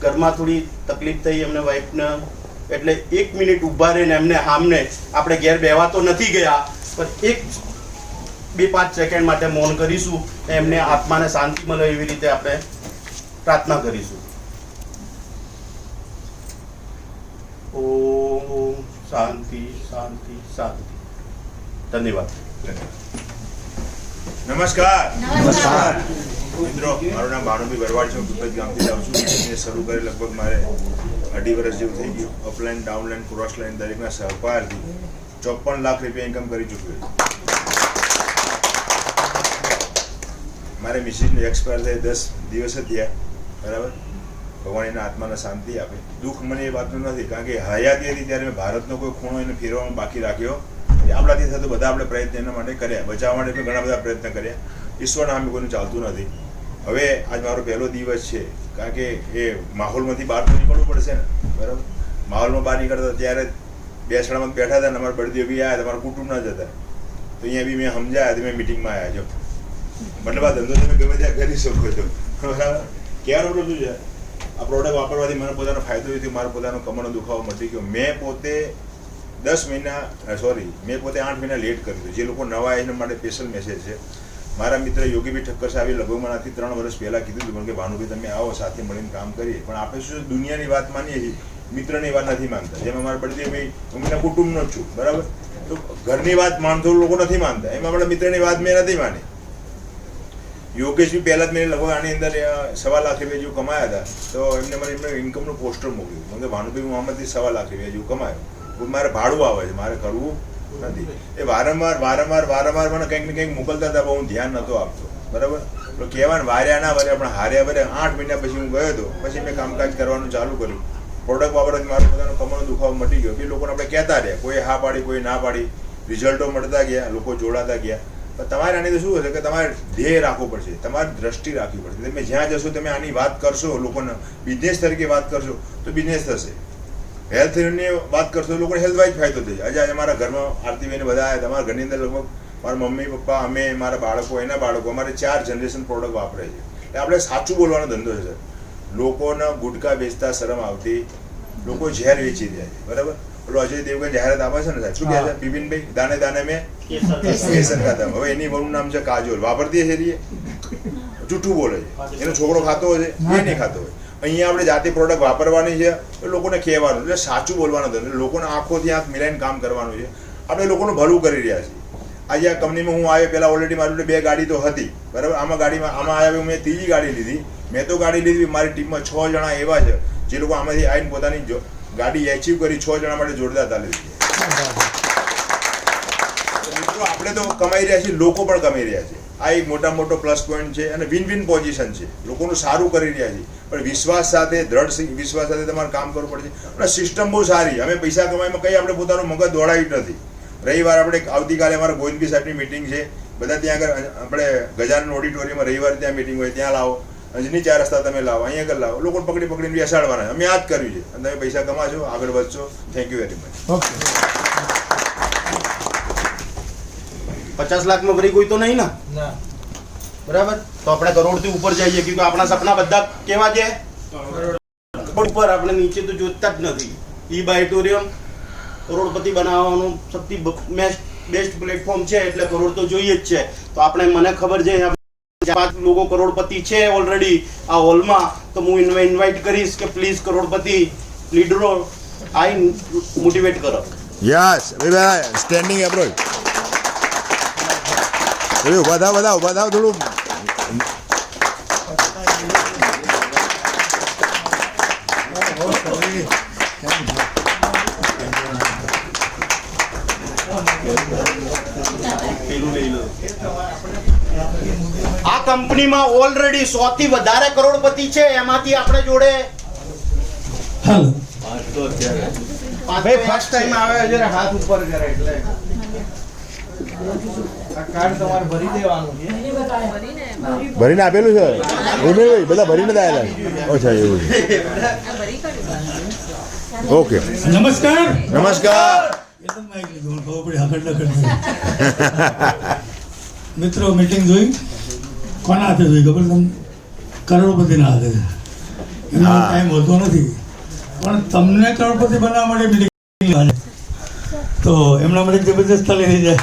ઘરમાં થોડી તકલીફ થઈ, એમને વાઈફને, એટલે 1 મિનિટ ઊભા રહીને એમને સામને, આપણે ઘેર બેવા તો નથી ગયા, પણ 2-5 સેકન્ડ માટે મૌન કરીશું. એમને આત્માને શાંતિ મળે એવી રીતે આપણે પ્રાર્થના કરીશું. ઓમ શાંતિ શાંતિ શાંતિ. ધન્યવાદ. નમસ્કાર. મિત્રો, મારું નામ ભાનુભાઈ ભરવાડ છે. હું પીપજ ગામથી જાઉં છું. મેં શરૂ કરી લગભગ મારે 2.5 વર્ષ જેવું થઈ ગયું. અપલાઈન, ડાઉનલાઈન, ક્રોસ લાઈન દરેકના સહકારથી 54 લાખ રૂપિયા ઇન્કમ કરી ચૂક્યો. મારે મિસિસને એક્સપાયર થઈ 10 દિવસ જ થયા. બરાબર. ભગવાન એના આત્માને શાંતિ આપે. દુઃખ મને એ વાતનું નથી, કારણ કે હયાતી હતી ત્યારે મેં ભારતનો કોઈ ખૂણો એને ફેરવાનો બાકી રાખ્યો. આપણાથી થતું બધા આપણે પ્રયત્ન એના માટે કર્યા, બચાવવા માટે પણ ઘણા બધા પ્રયત્ન કર્યા. ઈશ્વરના સામે કોઈનું ચાલતું નથી. હવે આજ મારો પહેલો દિવસ છે, કારણ કે એ માહોલમાંથી બહાર તો નીકળવું પડશે ને. બરાબર. માહોલમાં બહાર નીકળતા ત્યારે બેસણામાં બેઠા હતા ને અમારા બળદીઓ બી આવ્યા, તમારા કુટુંબના જ હતા. તો અહીંયા બી મેં સમજાયા, તમે મિટિંગમાં આવ્યા છો. મતલબ આ ધંધો તમે ગમે ત્યાં કરી શકો છો. બરાબર. ક્યારે શું છે, આ પ્રોડક્ટ વાપરવાથી મને પોતાનો ફાયદો થયો, મારો પોતાનો કમરનો દુખાવો મટી ગયો. મેં પોતે 8 મહિના લેટ કર્યું. જે લોકો નવા એના માટે સ્પેશિયલ મેસેજ છે. મારા મિત્ર યોગીભાઈ ઠક્કર સાહેબે લગભગ મનાથી 3 વર્ષ પહેલાં કીધું હતું કે ભાનુભાઈ તમે આવો, સાથે મળીને કામ કરીએ. પણ આપણે શું દુનિયાની વાત માનીએ છીએ, મિત્રની વાત નથી માનતા. જેમ અમારા બળદેવભાઈ, હું એમના કુટુંબનો જ છું. બરાબર. તો ઘરની વાત માનતો લોકો નથી માનતા, એમ આપણા મિત્રની વાત મેં નથી માની. યોગેશ બી પહેલાં જ મેં લગભગ આની અંદર 1.25 લાખ રૂપિયા જેવું કમાયા હતા. તો એમને મને એમને ઇન્કમનું પોસ્ટર મોકલ્યું. મને ભાનુભાઈ હું આમાંથી 1.25 લાખ રૂપિયા જેવું કમાયો. મારે ભાડું આવે છે, મારે કરવું નથી. એ વારંવાર મને કંઈક ને કંઈક મોકલતા હતા, પણ હું ધ્યાન નહોતો આપતો. બરાબર. તો કહેવાય વાર્યા ના વાર્યા, પણ હાર્યા વાર્યા. 8 મહિના પછી હું ગયો હતો. પછી મેં કામકાજ કરવાનું ચાલુ કર્યું. પ્રોડક્ટ વાપરવાથી મારો પોતાનો કમરનો દુખાવો મટી ગયો. એ લોકોને આપણે કહેતા રહ્યા, કોઈ હા પાડી, કોઈ ના પાડી. રિઝલ્ટો મળતા ગયા, લોકો જોડાતા ગયા. પણ તમારે આની તો શું હશે કે તમારે ધ્યેય રાખવું પડશે, તમારી દ્રષ્ટિ રાખવી પડશે. તમે જ્યાં જશો તમે આની વાત કરશો, લોકોને બિઝનેસ તરીકે વાત કરશો તો બિઝનેસ થશે. હેલ્થની વાત કરશો લોકોને હેલ્થ વાઇઝ ફાયદો થશે. આજે અમારા ઘરમાં આરતીબેન બધા આવ્યા, તમારા ઘરની અંદર લગભગ મારા મમ્મી પપ્પા, અમે, મારા બાળકો, એના બાળકો, અમારે 4 જનરેશન પ્રોડક્ટ વાપરે છે. એટલે આપણે સાચું બોલવાનો ધંધો છે. લોકોને ગુટકા વેચતા શરમ આવતી, લોકો ઝેર વેચી રહ્યા છે. બરાબર, પેલો અજય દેવગન જાહેરાત આપે છે ને સાહેબ, શું કહે છે બિપિનભાઈ, દાને દાને મેં કેસર ખાતા. હવે એની વહુનું નામ છે કાજોલ, વાપરતી હશે એ જૂઠું બોલે છે, એનો છોકરો ખાતો હશે, એ નહીં ખાતો હોય. અહીંયા આપણે જાતે પ્રોડક્ટ વાપરવાની છે, તો લોકોને કહેવાનું, એટલે સાચું બોલવાનું ધંધો, લોકોને આંખોથી આંખ મિલાઈને કામ કરવાનું છે. આપણે લોકોનું ભલું કરી રહ્યા છીએ. આજે આ કંપનીમાં હું આવ્યો, પહેલાં ઓલરેડી મારી જોડે 2 ગાડી તો હતી, બરાબર. આમાં આવ્યા મેં 3જી ગાડી લીધી. મેં તો ગાડી લીધી, મારી ટીમમાં 6 જણા એવા છે જે લોકો આમાંથી આવીને પોતાની ગાડી એચીવ કરી 6 જણા માટે જોરદાર તાલી દીધી. મિત્રો આપણે તો કમાઈ રહ્યા છીએ, લોકો પણ કમાઈ રહ્યા છે. આ એક મોટો પ્લસ પોઈન્ટ છે અને વિન વિન પોઝિશન છે. લોકોનું સારું કરી રહ્યા છે, પણ વિશ્વાસ સાથે, દ્રઢ વિશ્વાસ સાથે તમારે કામ કરવું પડશે. અને સિસ્ટમ બહુ સારી. અમે પૈસા કમાઈમાં કંઈ આપણે પોતાનું મગજ દોડાવ્યું નથી. રવિવાર આપણે આવતીકાલે અમારા ગોવિંદભાઈ સાહેબની મિટિંગ છે, બધા ત્યાં આગળ આપણે ગજાનન ઓડિટોરિયમમાં રવિવારે ત્યાં મિટિંગ હોય, ત્યાં લાવો. અંજની 4 રસ્તા તમે લાવો, અહીંયા આગળ લાવો, લોકોને પકડીને બેસાડવાના. અમે આ જ કર્યું છે અને તમે પૈસા કમાશો, આગળ વધશો. Thank you very much. 50 લાખમાં ભરી કોઈ તો નહીં ને, બરાબર? તો આપણે કરોડથી ઉપર જઈએ, કેમ કે આપણા સપના બધા કેવા છે? ઉપર. આપણે નીચે તો જોતા જ નથી. ઈ-બાઇટોરિયમ કરોડપતિ બનાવવાનું સૌથી બેસ્ટ પ્લેટફોર્મ છે, એટલે કરોડ તો જોઈએ જ છે. તો આપણે, મને ખબર છે 5 લોકો કરોડપતિ છે ઓલરેડી આ હોલમાં, તો હું ઇન્વાઇટ કરીશ કે પ્લીઝ કરોડપતિ લીડરો આઈ મોટિવેટ કરો. Yes standing approach. ઉભા થાવ થોડું. આ કંપનીમાં ઓલરેડી 100 થી વધારે કરોડપતિ છે. એમાંથી આપણે જોડે ભાઈ ફર્સ્ટ ટાઈમ આવે છે, હાથ ઉપર કરે એટલે આ કાર્ડ તમારે ભરી દેવાનું છે. ભરીને આપેલું છે ભાઈ, બધા ભરીને જ આવેલા. અચ્છા, એવું છે. ઓકે, નમસ્કાર. મિત્રો, મીટિંગ જોઈ કોના હાથે જોઈ ખબર તમને? કરોડપતિના હાથે. એનો ટાઈમ હોતો નથી, પણ તમને કરોડપતિ બનાવવા માટે મીટિંગ તો એમના માટે જબરજસ્ત તાલી થઈ જાય.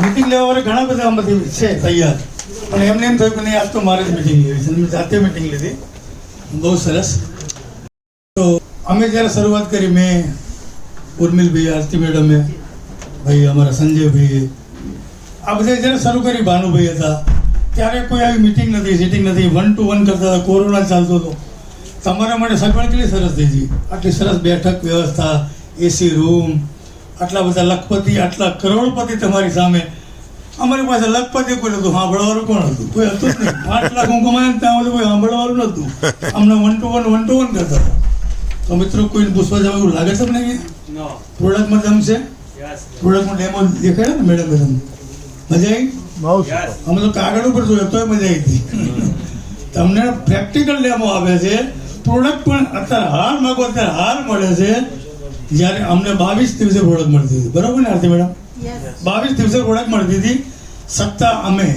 મીટિંગ લેવા વાળા ઘણા બધા આમાંથી છે તૈયાર, પણ એમને એમ થયું કે નહીં, આજ તો મારે જ મીટિંગ લેવી છે. મેં જાતે મીટિંગ લીધી, બહુ સરસ. તો અમે જ્યારે શરૂઆત કરી, મેં ઉર્મિલભાઈ, આરતી મેડમે, ભાઈ અમારા સંજયભાઈ, આ બધા જ્યારે શરૂ કરી, ભાનુભાઈ હતા, ત્યારે કોઈ આવી મીટિંગ નથી, સિટિંગ નથી, 1 to 1 કરતા હતા. કોરોના ચાલતો હતો. તમારા માટે સગવડ કેટલી સરસ થઈ ગઈ. આટલી સરસ બેઠક વ્યવસ્થા, એસી રૂમ, આટલા બધા લખપતિ, આટલા કરોડપતિ તમારી સામે. અમારી પાસે લખપતિ કોઈ નતું, સાંભળવાળું કોણ હતું? કોઈ હતું જ નહીં. 5 લાખ હું કમાય ત્યાં બધું કોઈ સાંભળવાળું નતું. અમને 1 to 1 કરતા હતા. તો મિત્રો, કોઈને પૂછવા જવા એવું લાગે છે તમને? પ્રોડક્ટમાં દમ છે? પ્રોડક્ટમાં ડેમો દેખાડે ને મેડમ? મજા આવી? અમે તો કાગળ ઉપર જોયો તોય મજા આવી હતી. તમને પ્રેક્ટિકલ ડેમો આવે છે. પ્રોડક્ટ પણ અત્યારે હાલ માગો, અત્યારે હાલ મળે છે. જ્યારે અમને 22 દિવસે પ્રોડક્ટ મળતી હતી, બરોબર ને આરતી મેડમ? 22 દિવસે પ્રોડક્ટ મળતી હતી, છતાં અમે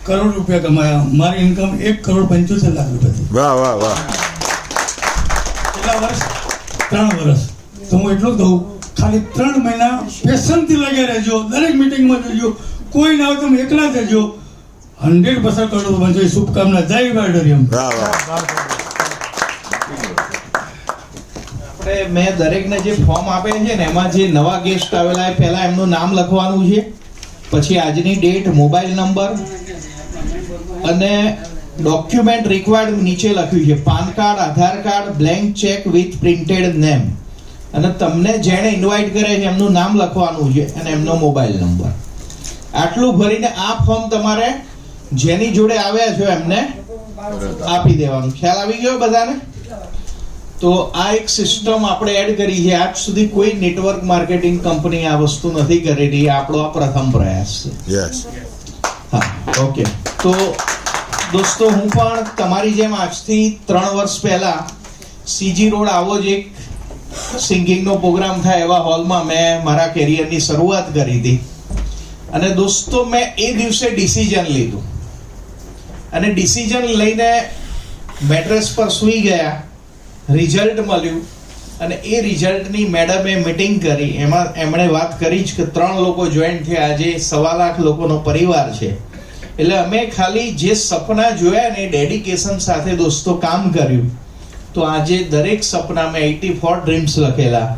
કરોડ રૂપિયા કમાયા. મારી ઇન્કમ 1,75,00,000 રૂપિયા. વાહ વાહ વાહ. કેટલા વર્ષ? 3 વર્ષ. તો હું એટલું જ કહું, ખાલી 3 મહિના પેશન્ટથી લાગ્યા રહેજો. દરેક મિટિંગમાં જજો. કોઈ ના હોય તમે એકલા જજો. 100% કરોડ બનજો. શુભકામના. જય ઈ-બાઇટોરિયમ. મેં દરેકને જે ફોર્મ આપે છે ને, એમાં જે નવા ગેસ્ટ આવેલા એ પહેલા એમનું નામ લખવાનું છે, પછી આજની ડેટ, મોબાઈલ નંબર અને ડોક્યુમેન્ટ રિક્વાયર્ડ નીચે લખ્યું છે PAN card, Aadhaar card, blank cheque with printed name. અને તમને જેણે ઇન્વાઇટ કરે છે એમનું નામ લખવાનું છે અને એમનો મોબાઈલ નંબર. આટલું ભરીને આ ફોર્મ તમારે જેની જોડે આવ્યા છો એમને આપી દેવાનું. ખ્યાલ આવી ગયો બધાને? તો આ એક સિસ્ટમ આપણે એડ કરી છે. આજ સુધી કોઈ નેટવર્ક માર્કેટિંગ કંપની આ વસ્તુ નથી કરેલી. આપણો આ પ્રથમ પ્રયાસ છે. યસ. હા, ઓકે. તો દોસ્તો, હું પણ તમારી જેમ આજથી 3 વર્ષ પહેલા સીજી રોડ આવો જ એક સિંગિંગનો પ્રોગ્રામ થાય એવા હોલમાં મેં મારા કેરિયરની શરૂઆત કરી હતી. અને દોસ્તો, મેં એ દિવસે ડિસિઝન લીધું અને ડિસિઝન લઈને મેટ્રેસ પર સૂઈ ગયા. રિઝલ્ટ મળ્યું અને એ રિઝલ્ટની મેડમે મિટિંગ કરી. એમાં એમણે વાત કરી જ કે 3 લોકો જોઈન થયા. આજે 1.25 લાખ લોકોનો પરિવાર છે. એટલે અમે ખાલી જે સપના જોયા ને ડેડિકેશન સાથે દોસ્તો કામ કર્યું. તો આજે દરેક સપના મેં 84 ડ્રીમ્સ લખેલા.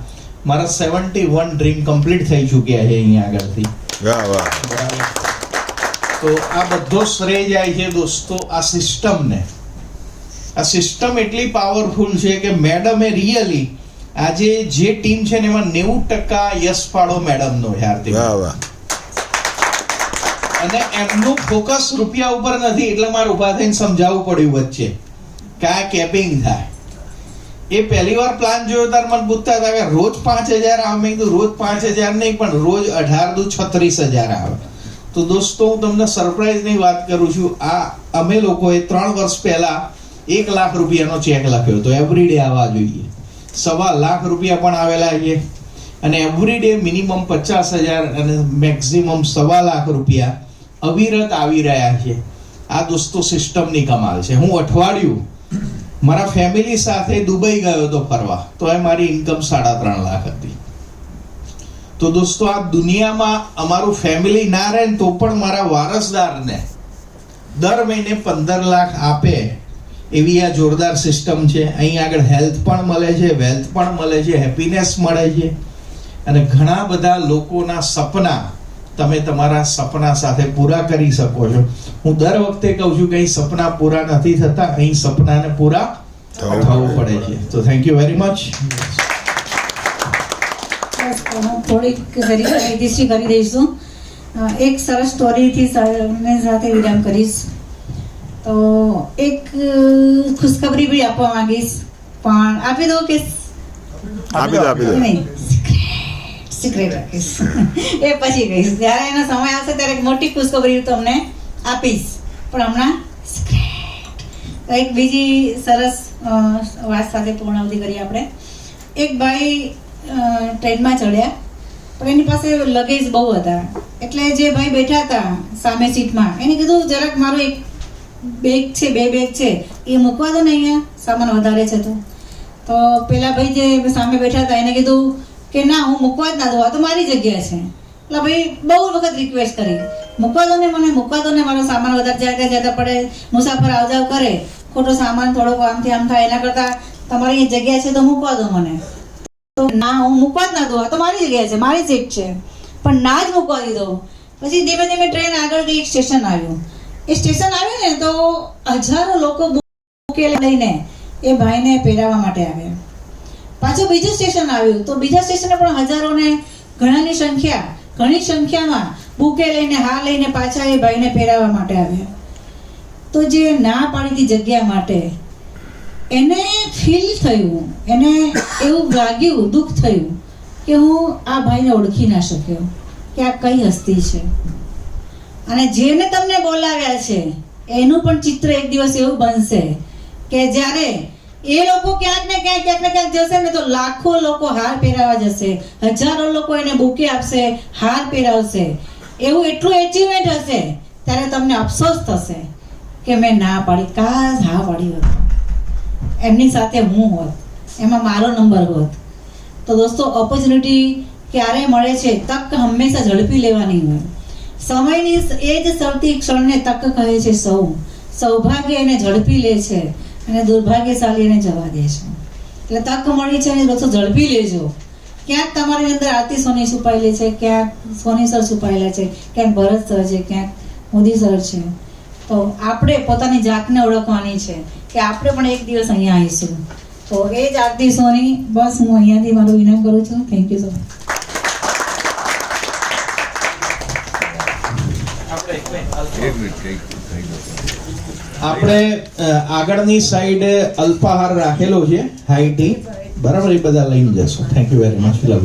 મારા 71 ડ્રીમ કમ્પ્લીટ થઈ ચૂક્યા છે અહીંયા આગળથી. વાહ વાહ. તો આ બધો શ્રેય જાય છે દોસ્તો આ સિસ્ટમને. આ સિસ્ટમ એટલી પાવરફુલ છે કે મેડમે રિયલી આજે જે ટીમ છે ને એમાં 90% યશ પાડો મેડમનો યાર. વાહ વાહ. અને એમનું ફોકસ રૂપિયા ઉપર નથી એટલે મારે ઉભા થઈને સમજાવવું પડ્યું વચ્ચે કે આ કેપિંગ થાય. એ પહેલી વાર પ્લાન જોયો ત્યારે મને પૂછતા હતા કે રોજ 5000 આવે. મેં કીધું રોજ 5000 નહીં પણ રોજ 18 દુ 36000 આવે. તો દોસ્તો, હું તમને સરપ્રાઈઝની વાત કરું છું. આ અમે લોકોએ 3 વર્ષ પહેલા 1 લાખ રૂપિયાનો ચેક લખ્યો તો એવરીડે આવવા જોઈએ. 1.25 લાખ રૂપિયા પણ આવેલા છે અને એવરીડે મિનિમમ 50,000 અને મેક્સિમમ 1.25 લાખ રૂપિયા અવિરત આવી રહ્યા છે. આ દોસ્તો સિસ્ટમની કમાલ છે. હું અઠવાડિયું મારા ફેમિલી સાથે દુબઈ ગયો તો ફરવા, તો એ મારી ઇન્કમ 3.5 લાખ હતી. તો દોસ્તો, આ દુનિયામાં અમારું ફેમિલી ના રહે તો પણ મારા વારસદારને દર મહિને 15 લાખ આપે એવી આ જોરદાર સિસ્ટમ છે. અહીં આગળ હેલ્થ પણ મળે છે, વેલ્થ પણ મળે છે, હેપીનેસ મળે છે અને ઘણા બધા લોકોના સપના તમે તમારા સપના સાથે પૂરા કરી શકો છો. હું દર વખતે કહું છું કે અહીં સપના પૂરા નથી થતા, અહીં સપનાને પૂરા થવું પડે છે. તો થેન્ક યુ વેરી મચ. હું થોડીક હિસ્ટ્રી કરી દઈશું. એક સરસ સ્ટોરીથી સાથે વિરામ કરીશ. તો એક ખુશખબરી બી આપવા માંગીશ, પણ આપી દો કે નહીં? સિક્રેટ રાખીશ. એ પછી કહીશ. જ્યારે એનો સમય આવશે ત્યારે એક મોટી ખુશખબરી તમને આપીશ, પણ હમણાં સિક્રેટ. એક બીજી સરસ વાત સાથે પૂર્ણાવધિ કરીએ આપણે. એક ભાઈ ટ્રેનમાં ચડ્યા પણ એની પાસે લગેજ બહુ હતા. એટલે જે ભાઈ બેઠા હતા સામે સીટમાં એને કીધું જરાક મારું એક બેગ છે, 2 બેગ છે, એ મૂકવા દો ને, અહીંયા સામાન વધારે છે. તો પેલા ભાઈ જે સામે બેઠા હતા એને કીધું કે ના, હું મૂકવા જ ના દઉં, આ તો મારી જગ્યા છે. એટલે ભાઈ બહુ વખત રિક્વેસ્ટ કરી, મૂકવા દો ને મને, મૂકવા દો ને, મારો સામાન વધારે જતા પડે, મુસાફર આવ જાવ કરે, ખોટો સામાન થોડોક આમથી આમ થાય, એના કરતાં તમારી અહીં જગ્યા છે તો મૂકવા દો મને. તો ના, હું મૂકવા જ ના દઉં, આ તો મારી જગ્યા છે, મારી સીટ છે. પણ ના જ મૂકવા દીધો. પછી ધીમે ધીમે ટ્રેન આગળ ગઈ, એક સ્ટેશન આવ્યું. એ સ્ટેશન આવ્યું ને તો હજારો લોકો બુકે લઈને એ ભાઈને પહેરાવવા માટે આવ્યા. પાછું બીજું સ્ટેશન આવ્યું તો બીજા સ્ટેશને પણ હજારોને ઘણી સંખ્યામાં બુકે લઈને હાર લઈને પાછા એ ભાઈને પહેરાવવા માટે આવ્યા. તો જે ના પાડી હતી જગ્યા માટે એને ફીલ થયું, એને એવું લાગ્યું, દુઃખ થયું કે હું આ ભાઈને ઓળખી ના શક્યો કે આ કઈ હસ્તી છે. અને જેને તમને બોલાવ્યા છે એનું પણ ચિત્ર એક દિવસ એવું બનશે કે જ્યારે એ લોકો ક્યાંક ને ક્યાંક જશે ને તો લાખો લોકો હાર પહેરાવા જશે, હજારો લોકો એને બુકે આપશે, હાર પહેરાવશે. એવું એટલું એચિવમેન્ટ હશે ત્યારે તમને અફસોસ થશે કે મેં ના પાડી, કાશ હા પાડી હોત, એમની સાથે હું હોત, એમાં મારો નંબર હોત. તો દોસ્તો, ઓપોર્ચ્યુનિટી ક્યારે મળે છે? તક હંમેશા ઝડપી લેવાની હોય. સમયની એ જ સૌથી ક્ષણને તક કહે છે. સૌભાગ્ય એને ઝડપી લે છે અને દુર્ભાગ્યશાળી એને જવા દે છે. એટલે તક મળી છે અને દોસ્તો ઝડપી લેજો. ક્યાંક તમારી અંદર આરતી સોની છુપાયેલી છે, ક્યાંક સોની સર છુપાયેલા છે, ક્યાંક ભરત સર છે, ક્યાંક મોદી સર છે. તો આપણે પોતાની જાતને ઓળખવાની છે કે આપણે પણ એક દિવસ અહીંયા આવીશું. તો એ જ આરતી સોની. બસ હું અહીંયાથી મારું વિનમ કરું છું. Thank you so much. એક મિનિટ આપણે આગળની સાઈડ અલ્પાહાર રાખેલો છે હાઈ ટી, બરાબર, એ બધા લઈને જશો. Thank you very much.